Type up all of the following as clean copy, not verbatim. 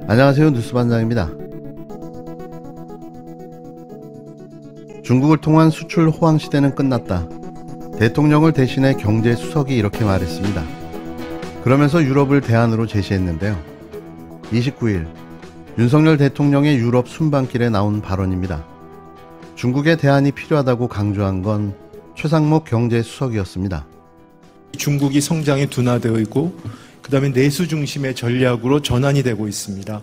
안녕하세요. 뉴스반장입니다. 중국을 통한 수출 호황 시대는 끝났다. 대통령을 대신해 경제수석이 이렇게 말했습니다. 그러면서 유럽을 대안으로 제시했는데요. 29일 윤석열 대통령의 유럽 순방길에 나온 발언입니다. 중국의 대안이 필요하다고 강조한 건 최상목 경제수석이었습니다. 중국이 성장에 둔화되어 있고 그 다음에 내수 중심의 전략으로 전환이 되고 있습니다.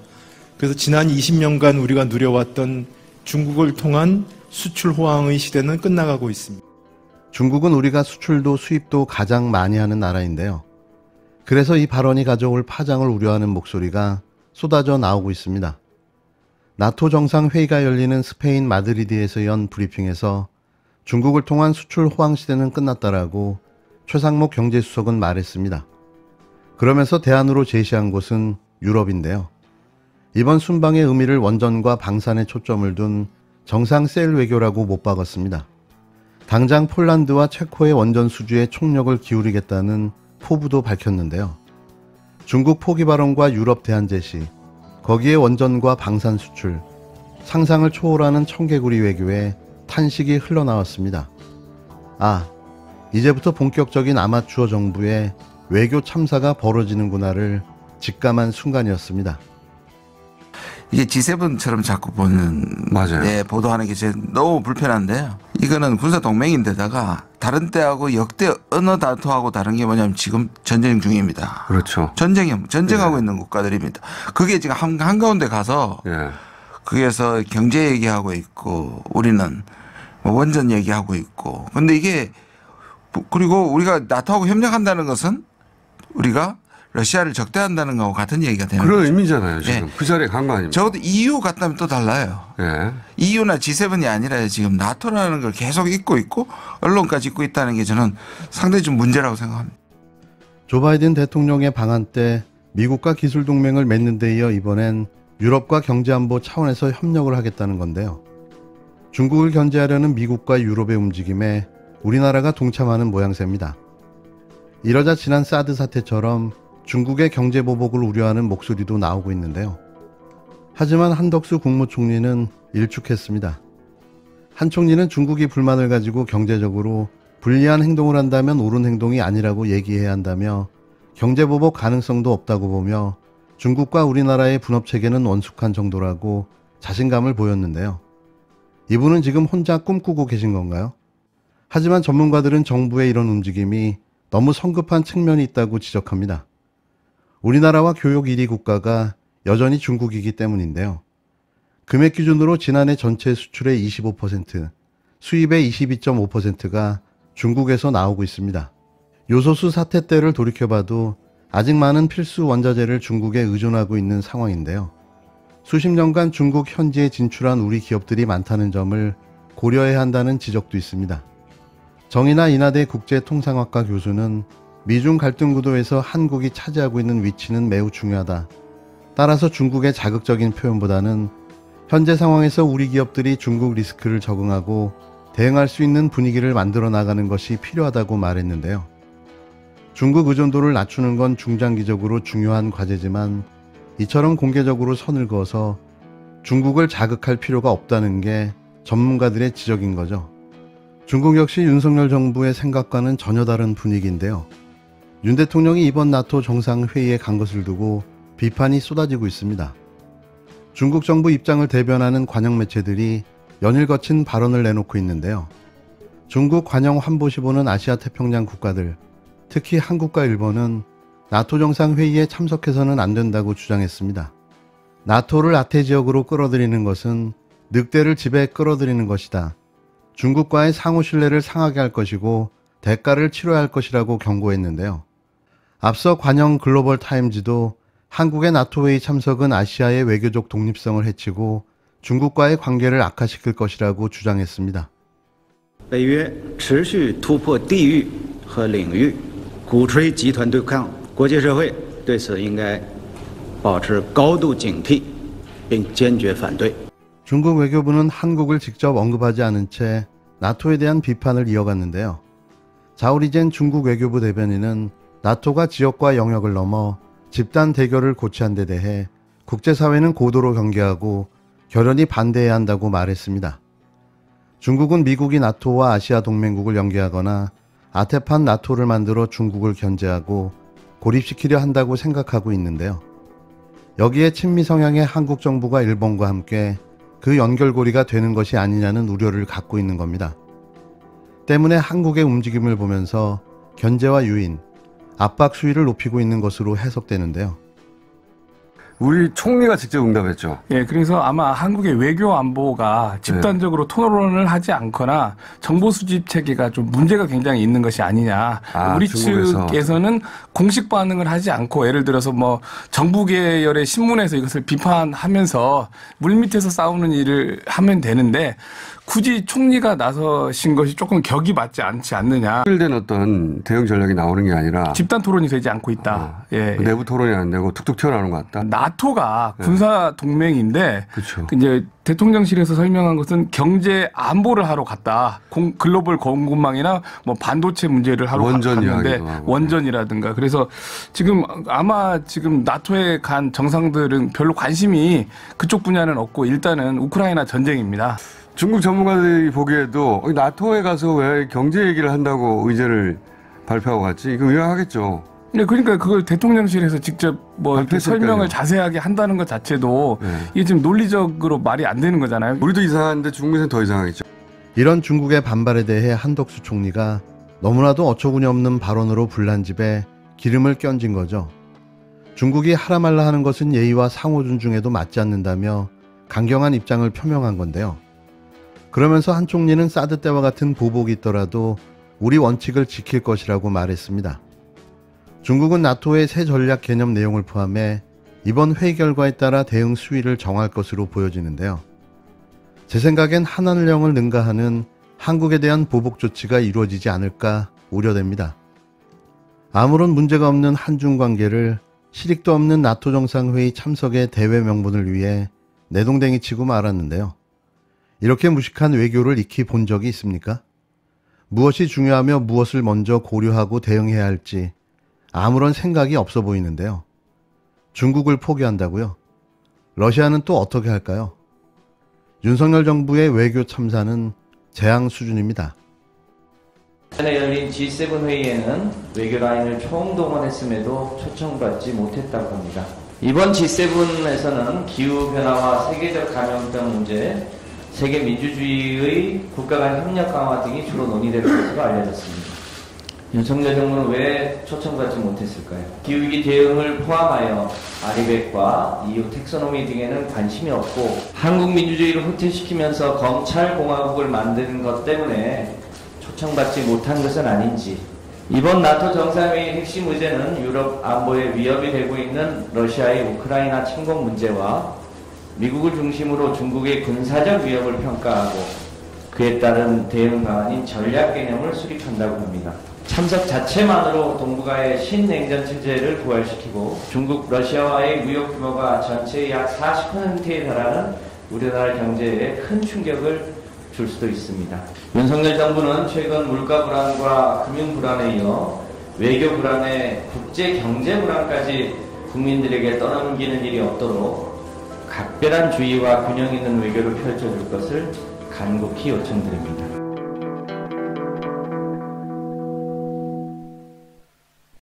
그래서 지난 20년간 우리가 누려왔던 중국을 통한 수출 호황의 시대는 끝나가고 있습니다. 중국은 우리가 수출도 수입도 가장 많이 하는 나라인데요. 그래서 이 발언이 가져올 파장을 우려하는 목소리가 쏟아져 나오고 있습니다. 나토 정상회의가 열리는 스페인 마드리드에서 연 브리핑에서 중국을 통한 수출 호황 시대는 끝났다라고 최상목 경제수석은 말했습니다. 그러면서 대안으로 제시한 곳은 유럽인데요. 이번 순방의 의미를 원전과 방산에 초점을 둔 정상 셀 외교라고 못 박았습니다. 당장 폴란드와 체코의 원전 수주에 총력을 기울이겠다는 포부도 밝혔는데요. 중국 포기 발언과 유럽 대안 제시, 거기에 원전과 방산 수출, 상상을 초월하는 청개구리 외교에 탄식이 흘러나왔습니다. 아, 이제부터 본격적인 아마추어 정부의 외교 참사가 벌어지는구나를 직감한 순간이었습니다. 이게 G7처럼 자꾸 보는 맞아요. 예, 보도하는 게 너무 불편한데요. 이거는 군사 동맹인데다가 다른 때하고 역대 어느 다투하고 다른 게 뭐냐면 지금 전쟁 중입니다. 그렇죠. 전쟁하고 예. 있는 국가들입니다. 그게 지금 한가운데 가서 예. 거기에서 경제 얘기하고 있고 우리는 뭐 원전 얘기하고 있고. 근데 이게 그리고 우리가 나토하고 협력한다는 것은 우리가 러시아를 적대한다는 거하고 같은 얘기가 되는 그런 거죠. 의미잖아요. 지금 예. 그 자리에 간 거 아닙니까? 적어도 EU 갔다면 또 달라요. 예. EU나 G7이 아니라 지금 나토라는 걸 계속 잊고 있고 언론까지 잊고 있다는 게 저는 상당히 좀 문제라고 생각합니다. 조 바이든 대통령의 방한 때 미국과 기술 동맹을 맺는 데 이어 이번엔 유럽과 경제안보 차원에서 협력을 하겠다는 건데요. 중국을 견제하려는 미국과 유럽의 움직임에 우리나라가 동참하는 모양새입니다. 이러자 지난 사드 사태처럼 중국의 경제 보복을 우려하는 목소리도 나오고 있는데요. 하지만 한덕수 국무총리는 일축했습니다. 한 총리는 중국이 불만을 가지고 경제적으로 불리한 행동을 한다면 옳은 행동이 아니라고 얘기해야 한다며 경제 보복 가능성도 없다고 보며 중국과 우리나라의 분업체계는 원숙한 정도라고 자신감을 보였는데요. 이분은 지금 혼자 꿈꾸고 계신 건가요? 하지만 전문가들은 정부의 이런 움직임이 너무 성급한 측면이 있다고 지적합니다. 우리나라와 교역 1위 국가가 여전히 중국이기 때문인데요. 금액 기준으로 지난해 전체 수출의 25%, 수입의 22.5%가 중국에서 나오고 있습니다. 요소수 사태 때를 돌이켜봐도 아직 많은 필수 원자재를 중국에 의존하고 있는 상황인데요. 수십 년간 중국 현지에 진출한 우리 기업들이 많다는 점을 고려해야 한다는 지적도 있습니다. 정인하 인하대 국제통상학과 교수는 미중 갈등 구도에서 한국이 차지하고 있는 위치는 매우 중요하다. 따라서 중국의 자극적인 표현보다는 현재 상황에서 우리 기업들이 중국 리스크를 적응하고 대응할 수 있는 분위기를 만들어 나가는 것이 필요하다고 말했는데요. 중국 의존도를 낮추는 건 중장기적으로 중요한 과제지만 이처럼 공개적으로 선을 그어서 중국을 자극할 필요가 없다는 게 전문가들의 지적인 거죠. 중국 역시 윤석열 정부의 생각과는 전혀 다른 분위기인데요. 윤 대통령이 이번 나토 정상회의에 간 것을 두고 비판이 쏟아지고 있습니다. 중국 정부 입장을 대변하는 관영 매체들이 연일 거친 발언을 내놓고 있는데요. 중국 관영 환보시 보는 아시아 태평양 국가들, 특히 한국과 일본은 나토 정상회의에 참석해서는 안 된다고 주장했습니다. 나토를 아태 지역으로 끌어들이는 것은 늑대를 집에 끌어들이는 것이다. 중국과의 상호 신뢰를 상하게 할 것이고 대가를 치러야 할 것이라고 경고했는데요. 앞서 관영 글로벌 타임즈도 한국의 나토 회의 참석은 아시아의 외교적 독립성을 해치고 중국과의 관계를 악화시킬 것이라고 주장했습니다. 北约持续突破地域和领域，鼓吹集团对抗，国际社会对此应该保持高度警惕，并坚决反对。 중국 외교부는 한국을 직접 언급하지 않은 채 나토에 대한 비판을 이어갔는데요. 자오리젠 중국 외교부 대변인은 나토가 지역과 영역을 넘어 집단 대결을 고취한 데 대해 국제사회는 고도로 경계하고 결연히 반대해야 한다고 말했습니다. 중국은 미국이 나토와 아시아 동맹국을 연계하거나 아테판 나토를 만들어 중국을 견제하고 고립시키려 한다고 생각하고 있는데요. 여기에 친미 성향의 한국 정부가 일본과 함께 그 연결고리가 되는 것이 아니냐는 우려를 갖고 있는 겁니다. 때문에 한국의 움직임을 보면서 견제와 유인, 압박 수위를 높이고 있는 것으로 해석되는데요. 우리 총리가 직접 응답했죠. 예, 그래서 아마 한국의 외교 안보가 집단적으로 토론을 하지 않거나 정보 수집 체계가 좀 문제가 굉장히 있는 것이 아니냐. 우리 중국에서. 측에서는 공식 반응을 하지 않고 예를 들어서 뭐 정부 계열의 신문에서 이것을 비판하면서 물밑에서 싸우는 일을 하면 되는데 굳이 총리가 나서신 것이 조금 격이 맞지 않지 않느냐. 된 어떤 대응 전략이 나오는 게 아니라 집단 토론이 되지 않고 있다. 예. 내부 토론이 안 되고 툭툭 튀어나오는 것 같다. 나토가 군사 동맹인데 그렇죠. 이제 대통령실에서 설명한 것은 경제 안보를 하러 갔다. 글로벌 공급망이나 뭐 반도체 문제를 하러 갔는데 원전이라든가. 그래서 지금 아마 지금 나토에 간 정상들은 별로 관심이 그쪽 분야는 없고 일단은 우크라이나 전쟁입니다. 중국 전문가들이 보기에도 나토에 가서 왜 경제 얘기를 한다고 의제를 발표하고 갔지? 이거 의아하겠죠. 네, 그러니까 그걸 대통령실에서 직접 뭐 이렇게 설명을 자세하게 한다는 것 자체도 이게 지금 논리적으로 말이 안 되는 거잖아요. 우리도 이상한데 중국에서는 더 이상하겠죠. 이런 중국의 반발에 대해 한덕수 총리가 너무나도 어처구니 없는 발언으로 불난집에 기름을 끼얹은 거죠. 중국이 하라 말라 하는 것은 예의와 상호 존중에도 맞지 않는다며 강경한 입장을 표명한 건데요. 그러면서 한 총리는 사드 때와 같은 보복이 있더라도 우리 원칙을 지킬 것이라고 말했습니다. 중국은 나토의 새 전략 개념 내용을 포함해 이번 회의 결과에 따라 대응 수위를 정할 것으로 보여지는데요. 제 생각엔 한한령을 능가하는 한국에 대한 보복 조치가 이루어지지 않을까 우려됩니다. 아무런 문제가 없는 한중 관계를 실익도 없는 나토 정상회의 참석의 대외 명분을 위해 내동댕이 치고 말았는데요. 이렇게 무식한 외교를 익히 본 적이 있습니까? 무엇이 중요하며 무엇을 먼저 고려하고 대응해야 할지 아무런 생각이 없어 보이는데요. 중국을 포기한다고요? 러시아는 또 어떻게 할까요? 윤석열 정부의 외교 참사는 재앙 수준입니다. 전에 열린 G7 회의에는 외교 라인을 총동원했음에도 초청받지 못했다고 합니다. 이번 G7에서는 기후변화와 세계적 감염병 문제, 세계 민주주의의 국가 간 협력 강화 등이 주로 논의될 것으로 알려졌습니다. 윤석열 정부는 왜 초청받지 못했을까요? 기후위기 대응을 포함하여 아리백과 EU 텍소노미 등에는 관심이 없고 한국 민주주의를 후퇴시키면서 검찰공화국을 만드는 것 때문에 초청받지 못한 것은 아닌지, 이번 나토 정상회의 핵심 의제는 유럽 안보에 위협이 되고 있는 러시아의 우크라이나 침공 문제와 미국을 중심으로 중국의 군사적 위협을 평가하고 그에 따른 대응 방안인 전략 개념을 수립한다고 합니다. 참석 자체만으로 동북아의 신냉전 체제를 부활시키고 중국, 러시아와의 무역 규모가 전체의 약 40%에 달하는 우리나라 경제에 큰 충격을 줄 수도 있습니다. 윤석열 정부는 최근 물가 불안과 금융 불안에 이어 외교 불안에 국제 경제 불안까지 국민들에게 떠넘기는 일이 없도록 각별한 주의와 균형 있는 외교를 펼쳐줄 것을 간곡히 요청드립니다.